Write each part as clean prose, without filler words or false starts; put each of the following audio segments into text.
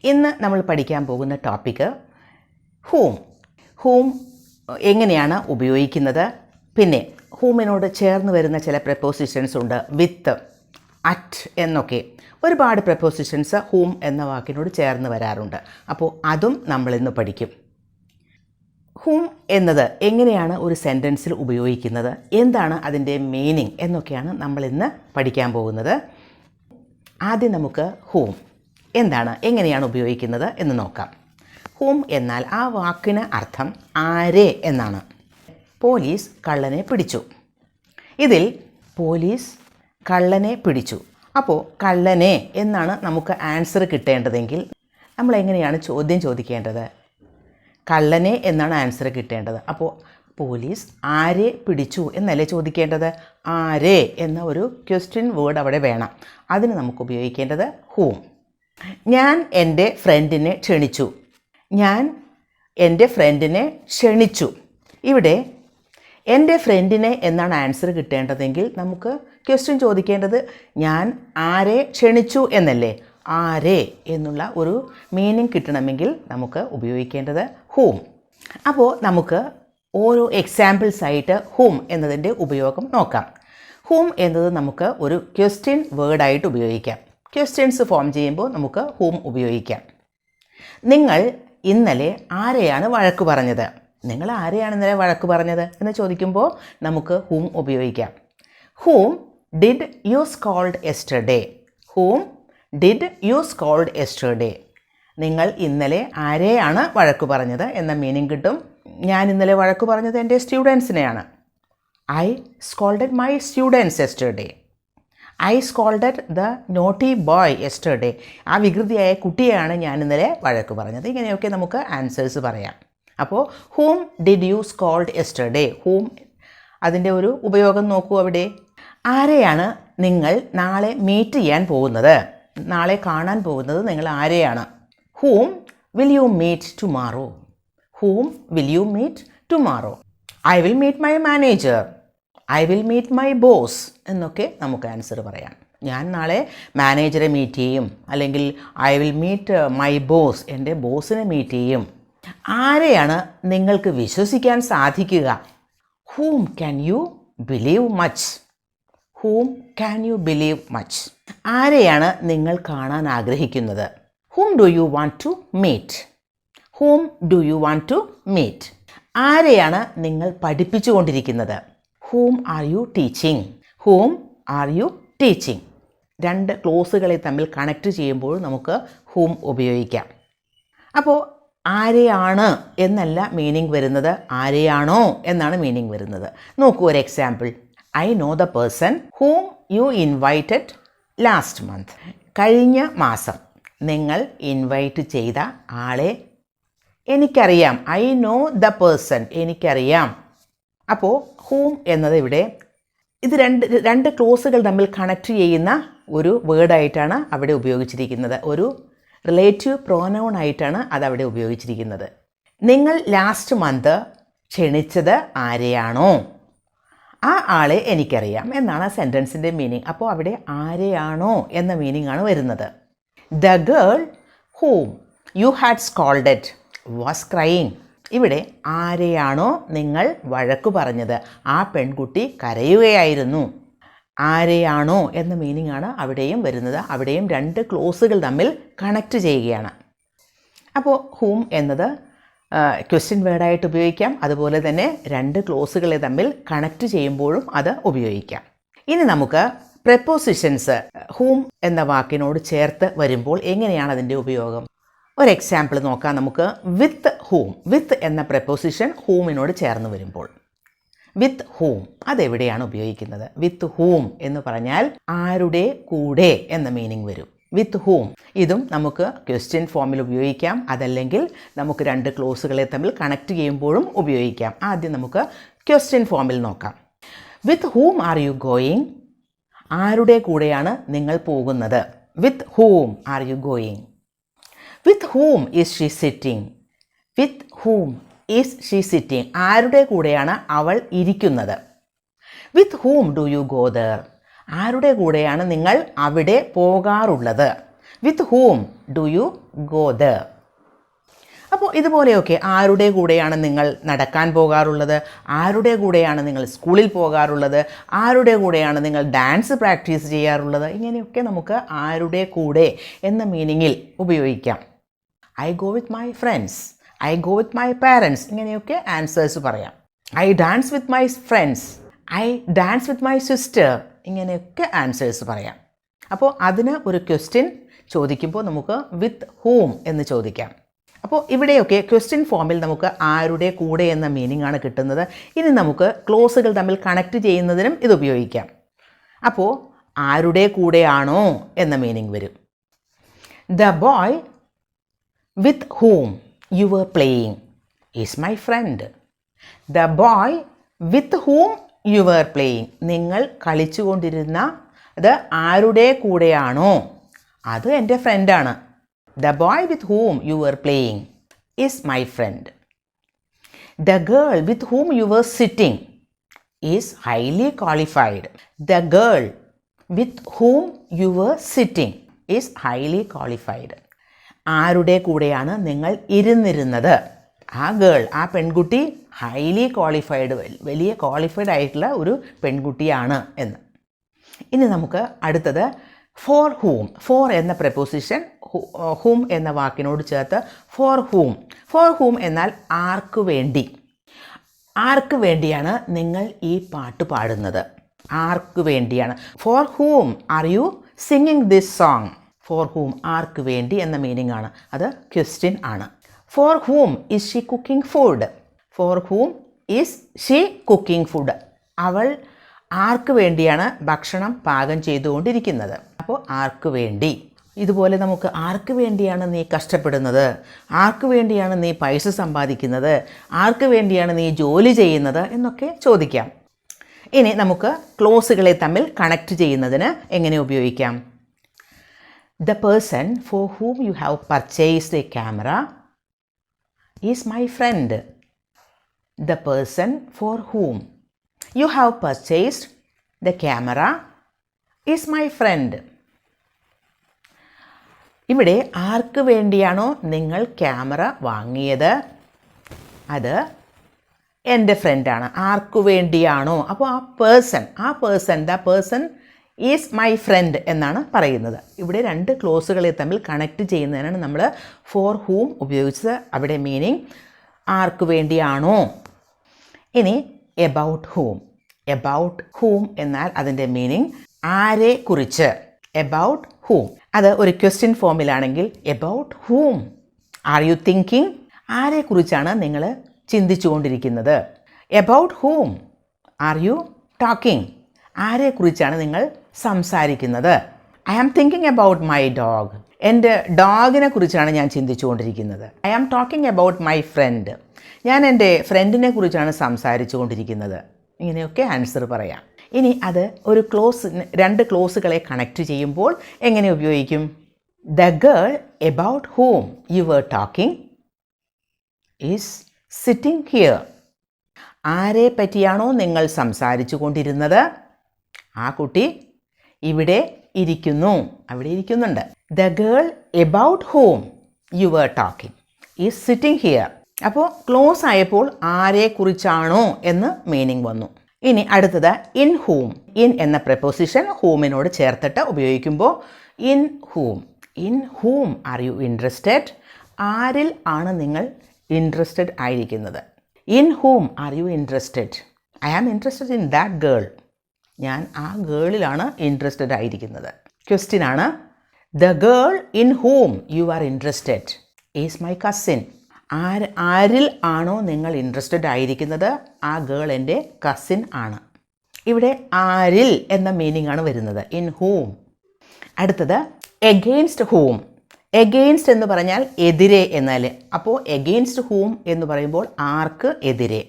ഇന്ന് നമ്മൾ പഠിക്കാൻ പോകുന്ന ടോപ്പിക്ക് ഹൂം. ഹൂം എങ്ങനെയാണ് ഉപയോഗിക്കുന്നത്, പിന്നെ ഹൂമിനോട് ചേർന്ന് വരുന്ന ചില പ്രപ്പോസിഷൻസ് ഉണ്ട്, വിത്ത്, അറ്റ് എന്നൊക്കെ ഒരുപാട് പ്രപ്പോസിഷൻസ് ഹൂം എന്ന വാക്കിനോട് ചേർന്ന് വരാറുണ്ട്. അപ്പോൾ അതും നമ്മളിന്ന് പഠിക്കും. ഹൂം എന്നത് എങ്ങനെയാണ് ഒരു സെൻറ്റൻസിൽ ഉപയോഗിക്കുന്നത്, എന്താണ് അതിൻ്റെ മീനിങ് എന്നൊക്കെയാണ് നമ്മളിന്ന് പഠിക്കാൻ പോകുന്നത്. ആദ്യം നമുക്ക് ഹൂം എന്താണ്, എങ്ങനെയാണ് ഉപയോഗിക്കുന്നത് എന്ന് നോക്കാം. ഹൂം എന്നാൽ ആ വാക്കിന് അർത്ഥം ആരെ എന്നാണ്. പോലീസ് കള്ളനെ പിടിച്ചു. ഇതിൽ പോലീസ് കള്ളനെ പിടിച്ചു. അപ്പോൾ കള്ളനെ എന്നാണ് നമുക്ക് ആൻസർ കിട്ടേണ്ടതെങ്കിൽ നമ്മൾ എങ്ങനെയാണ് ചോദ്യം ചോദിക്കേണ്ടത്? കള്ളനെ എന്നാണ് ആൻസർ കിട്ടേണ്ടത്. അപ്പോൾ പോലീസ് ആരെ പിടിച്ചു എന്നല്ലേ ചോദിക്കേണ്ടത്? ആരെ എന്ന ഒരു ക്വസ്റ്റ്യൻ വേർഡ് അവിടെ വേണം. അതിന് നമുക്ക് ഉപയോഗിക്കേണ്ടത് ഹൂം. ഞാൻ എൻ്റെ ഫ്രണ്ടിനെ ക്ഷണിച്ചു. ഞാൻ എൻ്റെ ഫ്രണ്ടിനെ ക്ഷണിച്ചു. ഇവിടെ എൻ്റെ ഫ്രണ്ടിനെ എന്നാണ് ആൻസർ കിട്ടേണ്ടതെങ്കിൽ നമുക്ക് ക്വസ്റ്റ്യൻ ചോദിക്കേണ്ടത് ഞാൻ ആരെ ക്ഷണിച്ചു എന്നല്ലേ. ആരെ എന്നുള്ള ഒരു മീനിങ് കിട്ടണമെങ്കിൽ നമുക്ക് ഉപയോഗിക്കേണ്ടത് ഹൂം. അപ്പോൾ നമുക്ക് ഓരോ എക്സാമ്പിൾസ് ആയിട്ട് ഹൂം എന്നതിൻ്റെ ഉപയോഗം നോക്കാം. ഹൂം എന്നത് നമുക്ക് ഒരു ക്വസ്റ്റ്യൻ വേർഡായിട്ട് ഉപയോഗിക്കാം. ക്വസ്റ്റ്യൻസ് ഫോം ചെയ്യുമ്പോൾ നമുക്ക് ഹൂം ഉപയോഗിക്കാം. നിങ്ങൾ ഇന്നലെ ആരെയാണ് വഴക്ക് പറഞ്ഞത്? നിങ്ങൾ ആരെയാണ് ഇന്നലെ വഴക്ക് പറഞ്ഞത് എന്ന് ചോദിക്കുമ്പോൾ നമുക്ക് ഹൂം ഉപയോഗിക്കാം. Whom did you scold yesterday? Whom did you scold yesterday? നിങ്ങൾ ഇന്നലെ ആരെയാണ് വഴക്ക് പറഞ്ഞത് എന്ന മീനിങ് കിട്ടും. ഞാൻ ഇന്നലെ വഴക്ക് പറഞ്ഞത് എൻ്റെ സ്റ്റുഡൻസിനെയാണ്. I scolded my students yesterday. I scolded the naughty boy yesterday. ആ വികൃതിയായ കുട്ടിയെയാണ് ഞാൻ ഇന്നലെ വഴക്ക് പറഞ്ഞത്. ഇങ്ങനെയൊക്കെ നമുക്ക് ആൻസേഴ്സ് പറയാം. അപ്പോൾ ഹൂം ഡിഡ് യു സ്കോൾഡ് യെസ്റ്റർഡേ? ഹൂം അതിൻ്റെ ഒരു ഉപയോഗം നോക്കൂ. അവിടെ ആരെയാണ് നിങ്ങൾ നാളെ മീറ്റ് ചെയ്യാൻ പോകുന്നത്? നാളെ കാണാൻ പോകുന്നത് നിങ്ങൾ ആരെയാണ്? Whom will you meet tomorrow? Whom will you meet tomorrow? I will meet my manager. I will meet my boss എന്നൊക്കെ നമുക്ക് ആൻസർ പറയാം. ഞാൻ നാളെ മാനേജറെ മീറ്റ് ചെയ്യും, അല്ലെങ്കിൽ I will meet my boss, എൻ്റെ ബോസിനെ മീറ്റ് ചെയ്യും. ആരെയാണ് നിങ്ങൾക്ക് വിശ്വസിക്കാൻ സാധിക്കുക? Whom can you believe much? Whom can you believe much? ആരെയാണ് നിങ്ങൾ കാണാൻ ആഗ്രഹിക്കുന്നത്? Whom do you want to meet? Whom do you want to meet? ആരെയാണ് നിങ്ങൾ പഠിപ്പിച്ചുകൊണ്ടിരിക്കുന്നത്? Whom are you teaching? Whom are you teaching? രണ്ട് ക്ലോസുകളെ തമ്മിൽ കണക്റ്റ് ചെയ്യുമ്പോൾ നമുക്ക് ഹൂം ഉപയോഗിക്കാം. അപ്പോൾ ആരെയാണ് എന്നല്ല മീനിങ് വരുന്നത്, ആരെയാണോ എന്നാണ് മീനിങ് വരുന്നത്. നോക്കൂ ഒരു example. I know the person whom you invited last month. കഴിഞ്ഞ മാസം നിങ്ങൾ ഇൻവൈറ്റ് ചെയ്ത ആളെ എനിക്കറിയാം. ഐ നോ ദ പേഴ്സൺ, എനിക്കറിയാം. അപ്പോൾ ഹൂം എന്നത് ഇവിടെ ഇത് രണ്ട് ക്ലോസുകൾ തമ്മിൽ കണക്റ്റ് ചെയ്യുന്ന ഒരു വേർഡായിട്ടാണ് അവിടെ ഉപയോഗിച്ചിരിക്കുന്നത്. ഒരു റിലേറ്റീവ് പ്രോനൗൺ ആയിട്ടാണ് അതവിടെ ഉപയോഗിച്ചിരിക്കുന്നത്. നിങ്ങൾ ലാസ്റ്റ് മന്ത് ക്ഷണിച്ചത് ആരെയാണോ ആ ആളെ എനിക്കറിയാം എന്നാണ് ആ സെൻറ്റൻസിൻ്റെ മീനിങ്. അപ്പോൾ അവിടെ ആരെയാണോ എന്ന മീനിങ് ആണ് വരുന്നത്. The girl whom you had scolded was crying. ഇവിടെ ആരെയാണോ നിങ്ങൾ വഴക്ക് പറഞ്ഞത് ആ പെൺകുട്ടി കരയുകയായിരുന്നു. ആരെയാണോ എന്ന മീനിങ് ആണ് അവിടെയും വരുന്നത്. അവിടെയും രണ്ട് ക്ലോസുകൾ തമ്മിൽ കണക്റ്റ് ചെയ്യുകയാണ്. അപ്പോൾ ഹൂം എന്നത് ക്വസ്റ്റ്യൻ വേർഡായിട്ട് ഉപയോഗിക്കാം. അതുപോലെ തന്നെ രണ്ട് ക്ലോസുകളെ തമ്മിൽ കണക്റ്റ് ചെയ്യുമ്പോഴും അത് ഉപയോഗിക്കാം. ഇനി നമുക്ക് പ്രപ്പോസിഷൻസ് ഹൂം എന്ന വാക്കിനോട് ചേർത്ത് വരുമ്പോൾ എങ്ങനെയാണ് അതിൻ്റെ ഉപയോഗം? ഒരു എക്സാമ്പിൾ നോക്കാം നമുക്ക്. വിത്ത് ഹൂം. വിത്ത് എന്ന പ്രപ്പോസിഷൻ ഹൂമിനോട് ചേർന്ന് വരുമ്പോൾ വിത്ത് ഹൂം അതെവിടെയാണ് ഉപയോഗിക്കുന്നത്? വിത്ത് ഹൂം എന്ന് പറഞ്ഞാൽ ആരുടെ കൂടെ എന്ന മീനിങ് വരും. വിത്ത് ഹൂം ഇതും നമുക്ക് ക്വസ്റ്റ്യൻ ഫോമിൽ ഉപയോഗിക്കാം. അതല്ലെങ്കിൽ നമുക്ക് രണ്ട് ക്ലോസുകളെ തമ്മിൽ കണക്റ്റ് ചെയ്യുമ്പോഴും ഉപയോഗിക്കാം. ആദ്യം നമുക്ക് ക്വസ്റ്റ്യൻ ഫോമിൽ നോക്കാം. With whom are you going? ആരുടെ കൂടെയാണ് നിങ്ങൾ പോകുന്നത്? With whom are you going? With whom is she sitting? With whom is she sitting? ആരുടെ കൂടെയാണ് അവൾ ഇരിക്കുന്നത്? With whom do you go there? ആരുടെ കൂടെയാണ് നിങ്ങൾ അവിടെ പോകാറുള്ളത്? With whom do you go there? അപ്പോൾ ഇതുപോലെയൊക്കെ ആരുടെ കൂടെയാണ് നിങ്ങൾ നടക്കാൻ പോകാറുള്ളത്, ആരുടെ കൂടെയാണ് നിങ്ങൾ സ്കൂളിൽ പോകാറുള്ളത്, ആരുടെ കൂടെയാണ് നിങ്ങൾ ഡാൻസ് പ്രാക്ടീസ് ചെയ്യാറുള്ളത്, ഇങ്ങനെയൊക്കെ നമുക്ക് ആരുടെ കൂടെ എന്ന മീനിങ്ങിൽ ഉപയോഗിക്കാം. I go with my friends, I go with my parents, ഇങ്ങനെയൊക്കെ ആൻസേഴ്സ് പറയാം. I dance with my friends, I dance with my sister, ഇങ്ങനെയൊക്കെ ആൻസേഴ്സ് പറയാം. അപ്പോൾ അതിന് ഒരു ക്വസ്റ്റ്യൻ ചോദിക്കുമ്പോൾ നമുക്ക് വിത്ത് ഹൂം എന്ന് ചോദിക്കാം. അപ്പോൾ ഇവിടെയൊക്കെ ക്വസ്റ്റ്യൻ ഫോമിൽ നമുക്ക് ആരുടെ കൂടെ എന്ന മീനിങ് ആണ് കിട്ടുന്നത്. ഇനി നമുക്ക് ക്ലോസുകൾ തമ്മിൽ കണക്ട് ചെയ്യുന്നതിനും ഇത് ഉപയോഗിക്കാം. അപ്പോൾ ആരുടെ കൂടെയാണോ എന്ന മീനിങ് വരും. The boy with whom you were playing is my friend. The boy with whom you were playing, നിങ്ങൾ കളിച്ചുകൊണ്ടിരുന്ന അത് ആരുടെ കൂടെയാണോ അത് എൻ്റെ ഫ്രണ്ടാണ്. The boy with whom you were playing is my friend. The girl with whom you were sitting is highly qualified. The girl with whom you were sitting is highly qualified. ആരുടെ കൂടെയാണ് നിങ്ങൾ ഇരുന്നിരുന്നത്, ആ ഗേൾ, ആ പെൺകുട്ടി highly qualified, വലിയ qualified ആയിട്ടുള്ള ഒരു പെൺകുട്ടിയാണ് എന്ന്. ഇനി നമുക്ക് അടുത്തത് ഫോർ ഹൂം. ഫോർ എന്ന പ്രപ്പോസിഷൻ ഹൂം എന്ന വാക്കിനോട് ചേർത്ത് ഫോർ ഹൂം. ഫോർ ഹൂം എന്നാൽ ആർക്ക് വേണ്ടി. ആർക്ക് വേണ്ടിയാണ് നിങ്ങൾ ഈ പാട്ട് പാടുന്നത്, ആർക്ക് വേണ്ടിയാണ്. For whom are you singing this song. For whom ആർക്ക് വേണ്ടി എന്ന മീനിങ് ആണ്, അത് ക്വസ്റ്റ്യൻ ആണ്. For whom is she cooking food. For whom is she cooking food. അവൾ ആർക്ക് വേണ്ടിയാണ് ഭക്ഷണം പാകം ചെയ്തുകൊണ്ടിരിക്കുന്നത്. അപ്പോൾ ആർക്ക് വേണ്ടി. ഇതുപോലെ നമുക്ക് ആർക്ക് വേണ്ടിയാണ് നീ കഷ്ടപ്പെടുന്നത്, ആർക്ക് വേണ്ടിയാണ് നീ പൈസ സമ്പാദിക്കുന്നത്, ആർക്ക് വേണ്ടിയാണ് നീ ജോലി ചെയ്യുന്നത് എന്നൊക്കെ ചോദിക്കാം. ഇനി നമുക്ക് ക്ലോസുകളെ തമ്മിൽ കണക്ട് ചെയ്യുന്നതിന് എങ്ങനെ ഉപയോഗിക്കാം? The person for whom you have purchased A camera is my friend. The person for whom you have purchased the camera is my front. ഇവിടെ ആർക്ക് വേണ്ടിയാണോ നിങ്ങൾ ക്യാമറ വാങ്ങിയത് അത് എൻ്റെ ഫ്രണ്ടാണ്. ആർക്കു വേണ്ടിയാണോ, അപ്പോൾ ആ person the person is my front എന്നാണ് പറയുന്നത്. ഇവിടെ രണ്ട് ക്ലോസുകളെ തമ്മിൽ കണക്ട് ചെയ്യുന്നതിനാണ് നമ്മൾ ഫോർ ഹൂം ഉപയോഗിച്ചത്. അവിടെ മീനിങ് ആർക്ക് വേണ്ടിയാണോ. ഇനി എബൌട്ട് ഹൂം. എബൌട്ട് ഹൂം എന്നാൽ അതിൻ്റെ മീനിങ് ആരെ കുറിച്ച്. എബൌട്ട് ഹൂം അത് ഒരു ക്വസ്റ്റ്യൻ ഫോമിലാണെങ്കിൽ about whom are you thinking, ആരെക്കുറിച്ചാണ് നിങ്ങൾ ചിന്തിച്ചുകൊണ്ടിരിക്കുന്നത്. About whom are you talking, ആരെക്കുറിച്ചാണ് നിങ്ങൾ സംസാരിക്കുന്നത്. I am thinking about my dog, എൻ്റെ ഡോഗിനെ കുറിച്ചാണ് ഞാൻ ചിന്തിച്ചുകൊണ്ടിരിക്കുന്നത്. I am talking about my friend, ഞാൻ എൻ്റെ ഫ്രണ്ടിനെ കുറിച്ചാണ് സംസാരിച്ചു കൊണ്ടിരിക്കുന്നത്. ഇങ്ങനെയൊക്കെ ആൻസർ പറയാം. ഇനി അത് ഒരു രണ്ട് ക്ലോസുകളെ കണക്ട് ചെയ്യുമ്പോൾ എങ്ങനെ ഉപയോഗിക്കും? The girl about whom you were talking is sitting here. ആരെ പറ്റിയാണോ നിങ്ങൾ സംസാരിച്ചു കൊണ്ടിരുന്നത് ആ കുട്ടി ഇവിടെ ഇരിക്കുന്നു, അവിടെ ഇരിക്കുന്നുണ്ട്. The girl about whom you were talking is sitting here. അപ്പോൾ ക്ലോസ് ആയപ്പോൾ ആരെക്കുറിച്ചാണോ എന്ന് മീനിങ് വന്നു. ഇനി അടുത്തത് ഇൻ ഹൂം. ഇൻ എന്ന പ്രപ്പോസിഷൻ ഹൂമിനോട് ചേർത്തിട്ട് ഉപയോഗിക്കുമ്പോൾ in whom. In whom are you interested, ആരിൽ ആണ് നിങ്ങൾ ഇൻട്രസ്റ്റഡ് ആയിരിക്കുന്നത്. In whom are you interested. I am interested in that girl, ഞാൻ ആ ഗേളിലാണ് ഇൻട്രസ്റ്റഡ് ആയിരിക്കുന്നത്. ക്വസ്റ്റ്യൻ ആണ് the girl in whom you are interested is my cousin. ആരിൽ ആണോ നിങ്ങൾ ഇൻട്രസ്റ്റഡ് ആയിരിക്കുന്നത് ആ ഗേൾ എൻ്റെ കസിൻ ആണ്. ഇവിടെ ആരിൽ എന്ന മീനിങ് ആണ് വരുന്നത്, ഇൻ ഹൂം. അടുത്തത് എഗെയിൻസ്റ്റ് ഹൂം. എഗെയിൻസ്റ്റ് എന്ന് പറഞ്ഞാൽ എതിരെ എന്നാൽ, അപ്പോൾ എഗെയിൻസ്റ്റ് ഹൂം എന്ന് പറയുമ്പോൾ ആർക്ക് എതിരെ.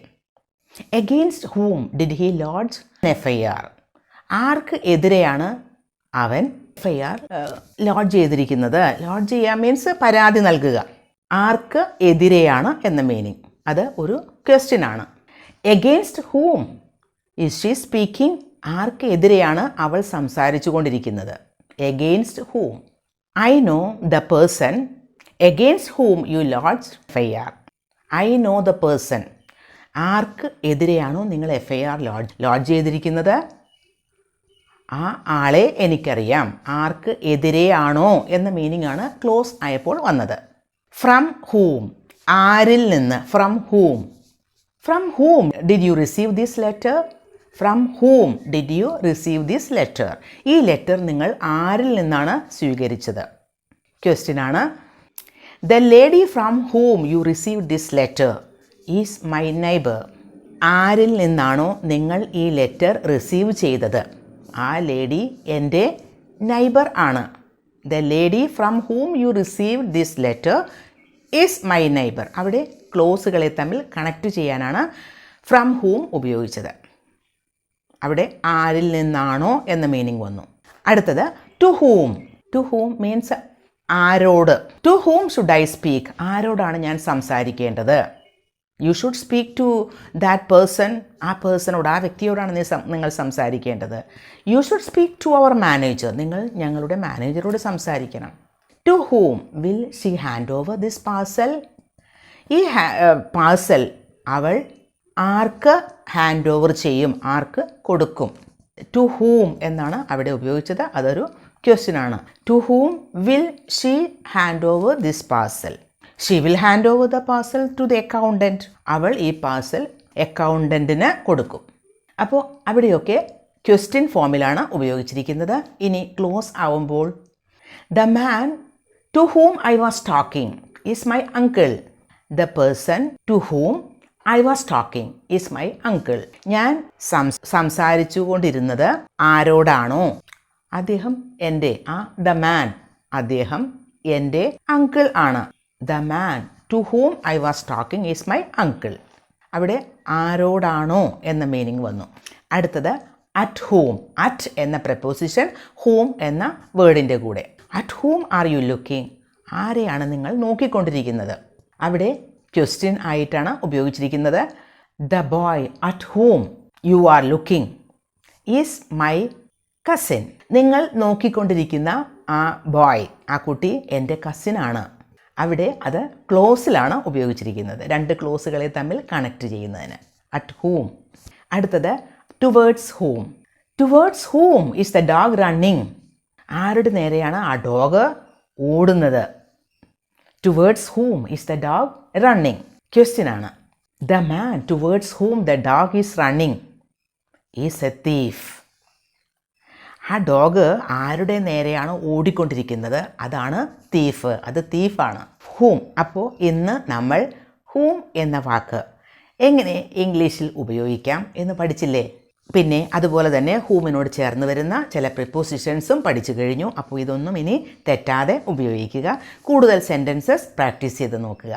Against whom did he lodge FIR. ആർക്ക് എതിരെയാണ് അവൻ FIR ലോഡ്ജ് ചെയ്തിരിക്കുന്നത്. ലോഡ്ജ് ചെയ്യുക മീൻസ് പരാതി നൽകുക. ആർക്ക് എതിരെയാണ് എന്ന മീനിങ്, അത് ഒരു ക്വസ്റ്റ്യൻ ആണ്. Against whom is she speaking, ആർക്ക് എതിരെയാണ് അവൾ സംസാരിച്ചു കൊണ്ടിരിക്കുന്നത്. Against whom. I know the person against whom you lodge FIR. I know the person. ആർക്ക് എതിരെയാണോ നിങ്ങൾ FIR ലോഡ്ജ് ചെയ്തിരിക്കുന്നത്, ആ ആളെ എനിക്കറിയാം. ആർക്ക് എതിരെയാണോ എന്ന മീനിങ് ആണ് ക്ലോസ് ആയപ്പോൾ വന്നത്. ഫ്രം ഹൂം, ആരിൽ നിന്ന്. From ഹൂം. From ഹൂം did U receive this letter? From ഹൂം did U receive this letter? ഈ ലെറ്റർ നിങ്ങൾ ആരിൽ നിന്നാണ് സ്വീകരിച്ചത്? ക്വസ്റ്റ്യൻ ആണ്. The lady from whom you receive this letter is my neighbour. ആരിൽ നിന്നാണോ നിങ്ങൾ ഈ ലെറ്റർ റിസീവ് ചെയ്തത്, ആ ലേഡി എൻ്റെ നൈബർ ആണ്. The lady from whom you receive this letter is my neighbour. അവിടെ ക്ലോസുകളെ തമ്മിൽ കണക്റ്റ് ചെയ്യാനാണ് ഫ്രം ഹൂം ഉപയോഗിച്ചത്. അവിടെ ആരിൽ നിന്നാണോ എന്ന മീനിങ് വന്നു. അടുത്തത് to whom. To whom means ആരോട്. To whom should I speak? ആരോടാണ് ഞാൻ സംസാരിക്കേണ്ടത്? You should speak to that person. ആ പേഴ്സണോട്, ആ വ്യക്തിയോടാണ് നിങ്ങൾ സംസാരിക്കേണ്ടത്. You should speak to our manager. നിങ്ങൾ ഞങ്ങളുടെ മാനേജറോട് സംസാരിക്കണം. To whom will she hand over this parcel? ഈ പാർസൽ അവൾ ആർക്ക് ഹാൻഡ് ഓവർ ചെയ്യും, ആർക്ക് കൊടുക്കും? ടു ഹൂം എന്നാണ് അവിടെ ഉപയോഗിച്ചത്. അതൊരു ക്വസ്റ്റ്യൻ ആണ്. To whom will she hand over this parcel? She will hand over the parcel to the accountant. അവൾ ഈ പാർസൽ അക്കൗണ്ടൻറ്റിന് കൊടുക്കും. അപ്പോൾ അവിടെയൊക്കെ ക്വസ്റ്റ്യൻ ഫോമിലാണ് ഉപയോഗിച്ചിരിക്കുന്നത്. ഇനി ക്ലോസ് ആവുമ്പോൾ the man to whom I was talking is my uncle. The person to whom I was talking is my uncle. ഞാൻ സംസാരിച്ചു കൊണ്ടിരുന്നത് ആരോടാണോ, അദ്ദേഹം എൻ്റെ, ദ മാൻ, അദ്ദേഹം എൻ്റെ അങ്കിൾ ആണ്. The man to whom I was talking is my uncle. അവിടെ ആരോടാണോ എന്ന മീനിങ് വന്നു. അടുത്തത് അറ്റ് ഹൂം. അറ്റ് എന്ന പ്രപ്പോസിഷൻ ഹൂം എന്ന വേർഡിൻ്റെ കൂടെ. At whom are you looking? ആരെയാണ് നിങ്ങൾ നോക്കിക്കൊണ്ടിരിക്കുന്നത്? അവിടെ ക്വസ്റ്റ്യൻ ആയിട്ടാണ് ഉപയോഗിച്ചിരിക്കുന്നത്. The boy at whom you are looking is my cousin. നിങ്ങൾ നോക്കിക്കൊണ്ടിരിക്കുന്ന ആ ബോയ്, ആ കുട്ടി എൻ്റെ കസിനാണ്. അവിടെ അത് ക്ലോസിലാണ് ഉപയോഗിച്ചിരിക്കുന്നത്, രണ്ട് ക്ലോസുകളെ തമ്മിൽ കണക്റ്റ് ചെയ്യുന്നതിന്. At whom. അടുത്തത് towards whom. Towards whom is the dog running? ആരുടെ നേരെയാണ് ആ ഡോഗ് ഓടുന്നത്? Towards whom is the dog running? Question ആണ്. The man towards whom the dog is running is a thief. ആ ഡോഗ് ആരുടെ നേരെയാണ് ഓടിക്കൊണ്ടിരിക്കുന്നത്, അതാണ് തീഫ്. അത് തീഫാണ്. ഹൂം. അപ്പോൾ ഇന്ന് നമ്മൾ ഹൂം എന്ന വാക്ക് എങ്ങനെ ഇംഗ്ലീഷിൽ ഉപയോഗിക്കാം എന്ന് പഠിച്ചില്ലേ? പിന്നെ അതുപോലെ തന്നെ ഹൂമിനോട് ചേർന്ന് വരുന്ന ചില പ്രിപ്പോസിഷൻസും പഠിച്ചു കഴിഞ്ഞു. അപ്പോൾ ഇതൊന്നും ഇനി തെറ്റാതെ ഉപയോഗിക്കുക. കൂടുതൽ സെൻറ്റൻസസ് പ്രാക്ടീസ് ചെയ്ത് നോക്കുക.